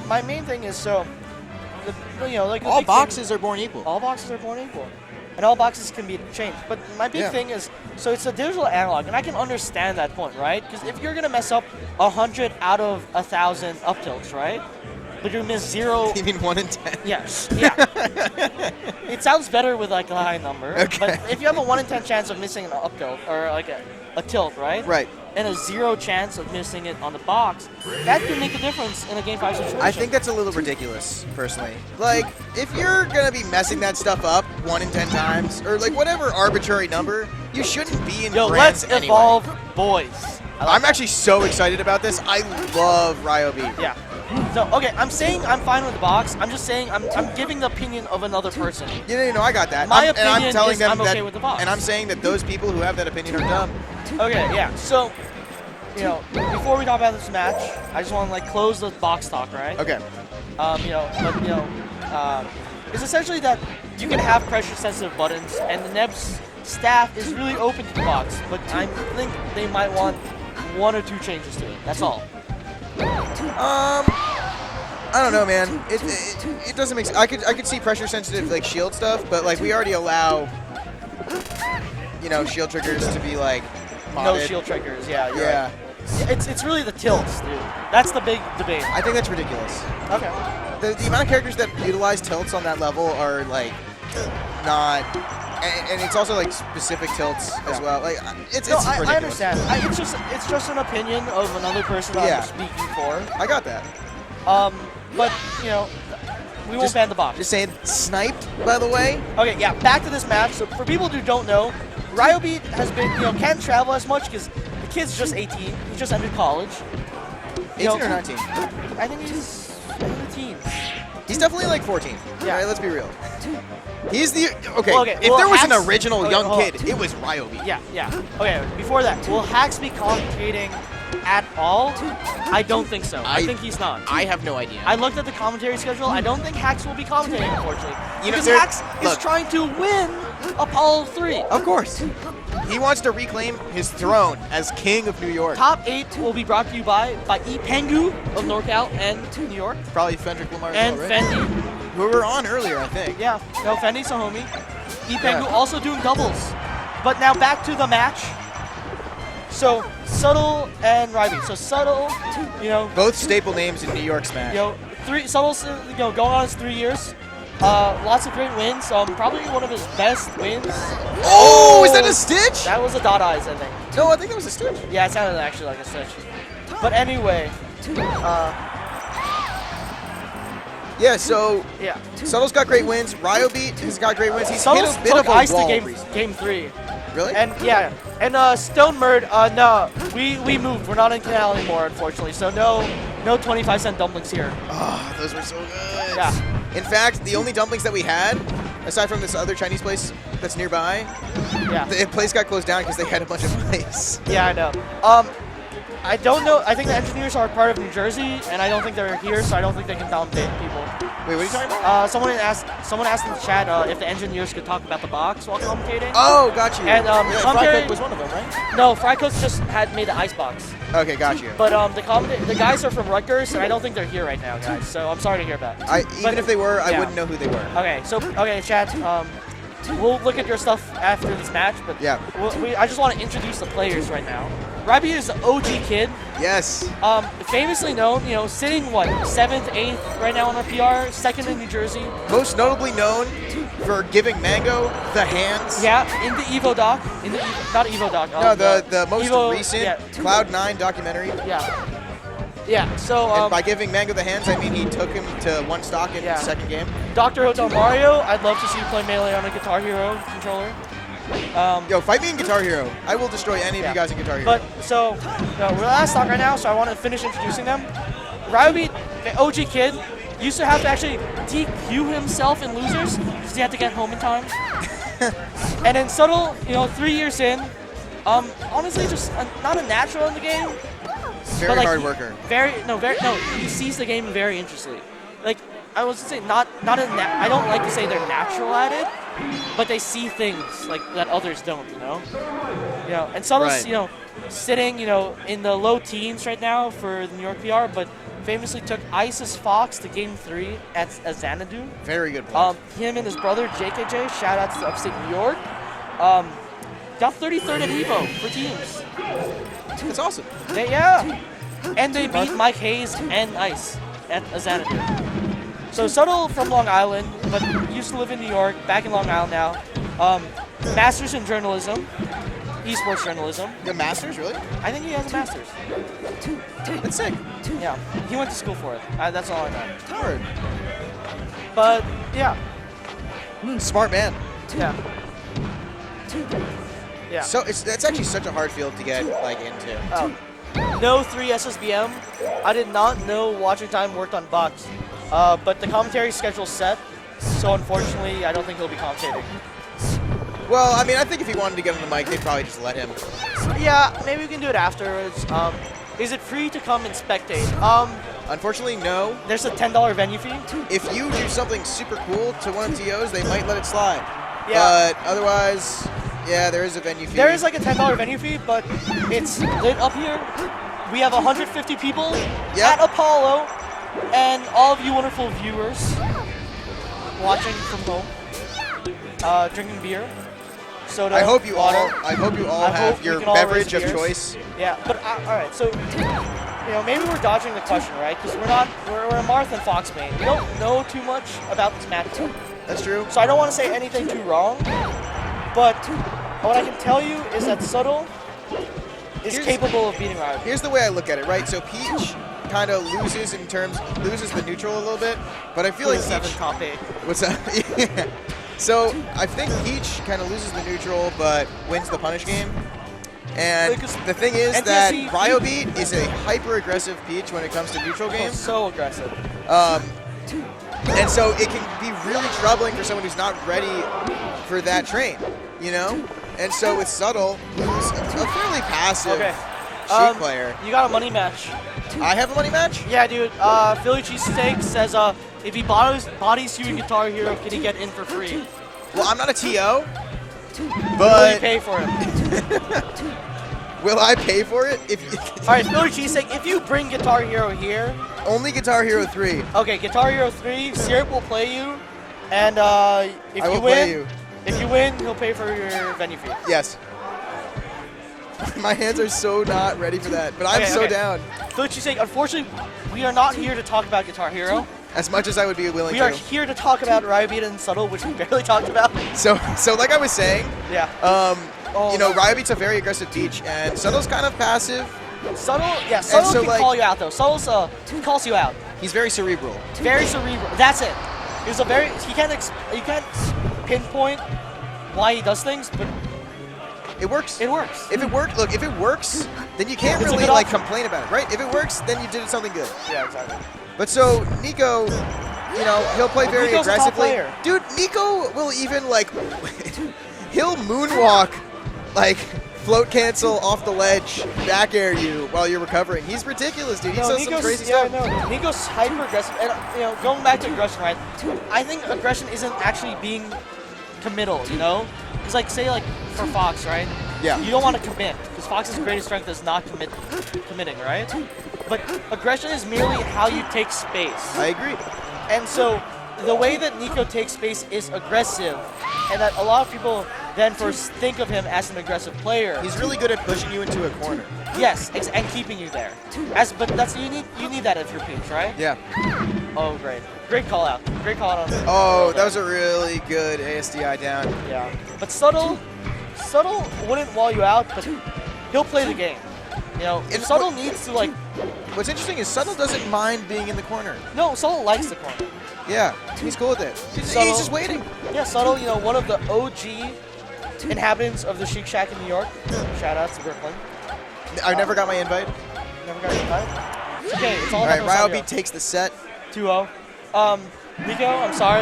my main thing is like all boxes are born equal. All boxes are born equal, and all boxes can be changed. But my big thing is, so it's a digital analog, and I can understand that point, right? Because if you're gonna mess up 100 out of 1,000 up tilts, right? But you miss 0. You mean 1 in 10? Yes. Yeah. It sounds better with like a high number. Okay. But if you have a 1 in 10 chance of missing an up tilt or like a tilt, right? Right. And a 0 chance of missing it on the box, that can make a difference in a game 5 situation. I think that's a little ridiculous, personally. Like, if you're gonna be messing that stuff up 1 in 10 times, or like whatever arbitrary number, you shouldn't be in let's anyway. evolve, boys. I'm actually so excited about this. I love Ryobeat. Yeah. So, okay, I'm saying I'm fine with the box. I'm just saying I'm giving the opinion of another person. Yeah, I got that. My and I'm opinion telling is them I'm that, okay with the box. And I'm saying that those people who have that opinion are dumb. Okay, yeah. So, before we talk about this match, I just want to like close the box talk, right? Okay. It's essentially that you can have pressure-sensitive buttons, and the Neb's staff is really open to the box, but I think they might want 1 or 2 changes to it. That's all. I don't know, man. It doesn't make sense. I could see pressure-sensitive like shield stuff, but like we already allow shield triggers to be like modded. No shield triggers. Yeah. You're Yeah. Right. It's really the tilts, dude. That's the big debate. I think that's ridiculous. Okay. The amount of characters that utilize tilts on that level are like not, and it's also like specific tilts as well. Like it's ridiculous. I understand. It's just an opinion of another person I'm speaking for. I got that. But we won't ban the box. Just saying, sniped, by the way. Okay, yeah. Back to this match. So for people who don't know, Ryobeat has been can't travel as much because the kid's just 18. He just entered college. 18 or 19? I think he's in the teens. He's definitely like 14. Yeah. Right, let's be real. He's the okay. Well, okay, if well, there was Hacks, an original young hold on. kid, it was Ryobeat. Yeah. Okay, before that, will Hacks be commentating at all? I don't think so. I think he's not. I have no idea. I looked at the commentary schedule. I don't think Hacks will be commentating, unfortunately. Because there- Hacks is look. trying to win Apollo 3. Of course. He wants to reclaim his throne as king of New York. Top 8 will be brought to you by Pengu of NorCal and New York. Probably Fendrick Lamar And as well, right? Fendi. Who we were on earlier, I think. Yeah, no, Fendi's a homie. Pengu Yeah. also doing doubles. But now back to the match. So, Subtle and Ryobeat. So, Subtle, Both staple names in New York Smash. Subtle's, going on his 3 years. Lots of great wins. Probably one of his best wins. Oh, is that a Stitch? That was a dot eyes, I think. No, I think that was a Stitch. Yeah, it sounded actually like a Stitch. But anyway, yeah, so yeah. Subtle's got great wins. Ryobeat has got great wins. He's Subtle's hit a bit took of a ice to wall game recently. 3. Really? And yeah, and Stone Murd, no, we moved. We're not in Canal anymore, unfortunately. So no 25-cent dumplings here. Oh, those were so good. Yeah. In fact, the only dumplings that we had, aside from this other Chinese place that's nearby, Yeah. the place got closed down because they had a bunch of ice. Yeah, I know. I don't know. I think the engineers are part of New Jersey, and I don't think they're here, so I don't think they can commentate people. Wait, what are you talking about? Someone asked in the chat if the engineers could talk about the box while commentating. Oh, got you. And commentary Frycook was one of them, right? No, Frycook just had made the ice box. Okay, got you. But the guys are from Rutgers, and I don't think they're here right now, guys. So I'm sorry to hear that. Even if they were, I yeah. wouldn't know who they were. Okay, chat. We'll look at your stuff after this match, but yeah. I just want to introduce the players right now. Ryobeat is the OG kid. Yes. Famously known, sitting 7th, 8th right now on our PR, 2nd in New Jersey. Most notably known for giving Mango the hands. Yeah, in the Evo doc. Not Evo doc. No, the most Evo, recent yeah. Cloud9 documentary. Yeah, so... and by giving Mango the hands, I mean he took him to 1 stock in the second game. Dr. Hotel Mario, I'd love to see you play Melee on a Guitar Hero controller. Yo, fight me in Guitar Hero. I will destroy any of you guys in Guitar Hero. But, so, we're last stock right now, so I want to finish introducing them. Ryobeat, the OG kid, used to have to actually DQ himself in losers because he had to get home in time. And then Subtle, 3 years in, honestly, just not a natural in the game. Very hard worker. He sees the game very interestingly. Like, I was gonna say, I don't like to say they're natural at it, but they see things like that others don't, And Subtle's, sitting, in the low teens right now for the New York PR, but famously took Isis Fox to Game 3 at Xanadu. Very good point. Him and his brother JKJ, shout out to upstate New York, got 33rd at Evo for teams. That's awesome. Yeah. And they beat Mike Hayes and Ice at Xanadu. So Subtle from Long Island, but used to live in New York, back in Long Island now. Master's in journalism, esports journalism. The Masters, really? I think he has a master's. That's sick. Yeah, he went to school for it. That's all I know. Word. But yeah, Smart man. yeah. Yeah. So that's actually such a hard field to get like into. Oh. No 3 SSBM. I did not know watching time worked on bots. But the commentary schedule's set, so unfortunately I don't think he'll be commentating. Well, I mean, I think if he wanted to get on the mic, they'd probably just let him. Yeah, maybe we can do it afterwards. Is it free to come and spectate? Unfortunately, no. There's a $10 venue fee. If you do something super cool to one of TOs, they might let it slide. Yeah. But otherwise, yeah, there is a venue fee. There is like a $10 venue fee, but it's lit up here. We have 150 people at Apollo, and all of you wonderful viewers watching from home, drinking beer, soda. I hope you water. all I have hope your we can all beverage raise of beers. choice. Yeah, but all right. So maybe we're dodging the question, right? Because we're a Marathon Fox main. We don't know too much about this matchup. That's true. So I don't want to say anything too wrong, but what I can tell you is that Subtle is capable of beating Ryobeat. Here's the way I look at it, right? So Peach kind of loses the neutral a little bit, but I feel like seven Peach, top 8. what's that? Yeah. So I think Peach kind of loses the neutral, but wins the punish game. And the thing is that Ryobeat is a hyper-aggressive Peach when it comes to neutral games. So aggressive. And so it can be really troubling for someone who's not ready for that train, you know? And so with Subtle, who's a fairly passive Sheik player. You got a money match. I have a money match? Yeah, dude. Philly Cheesesteak says if he bodies you in Guitar Hero, can he get in for free? Well, I'm not a TO, Will but you pay for him? will I pay for it? All right, Philly Cheesesteak, if you bring Guitar Hero here. Only Guitar Hero 3. Okay, Guitar Hero 3, Syrup will play you, and if you win, he'll pay for your venue fee. Yes. My hands are so not ready for that, but I'm so down. Philly Cheesesteak, unfortunately, we are not here to talk about Guitar Hero. As much as I would be willing to. We are here to talk about Ryobeat and Subtle, which we barely talked about. So like I was saying, Ryobeat's a very aggressive Peach, and Subtle's kind of passive. Subtle can call you out though. Subtle's he calls you out. He's very cerebral. Very cerebral. That's it. You can't pinpoint why he does things, but it works. It works. If it works, then you can't really complain about it, right? If it works, then you did something good. Yeah, exactly. But so Nico, he'll play very Nico's aggressively. a top player. Dude, Nico will even he'll moonwalk, float cancel off the ledge, back air you while you're recovering. He's ridiculous, dude. He does some crazy stuff. No, Nico's hyper aggressive, and going back to aggression, right? I think aggression isn't actually being committal, It's say for Fox, right? Yeah. You don't want to commit because Fox's greatest strength is not committing, right? But aggression is merely how you take space. I agree. And so the way that Nico takes space is aggressive, and that a lot of people then first think of him as an aggressive player. He's really good at pushing you into a corner. Yes, and keeping you there. But you need that if you're Peach, right? Yeah. Oh, great call out. Great call out on. Oh, that was a really good ASDI down. Yeah. But Subtle wouldn't wall you out, but he'll play the game. If Subtle needs to What's interesting is Subtle doesn't mind being in the corner. No, Subtle likes the corner. Yeah, he's cool with it. He's just waiting. Yeah, Subtle, one of the OG inhabitants of the Chic Shack in New York. Shout out to Brooklyn. I never got my invite. Never got your invite? It's okay, it's all right, about Ryobeat takes the set. 2-0. Nico, I'm sorry.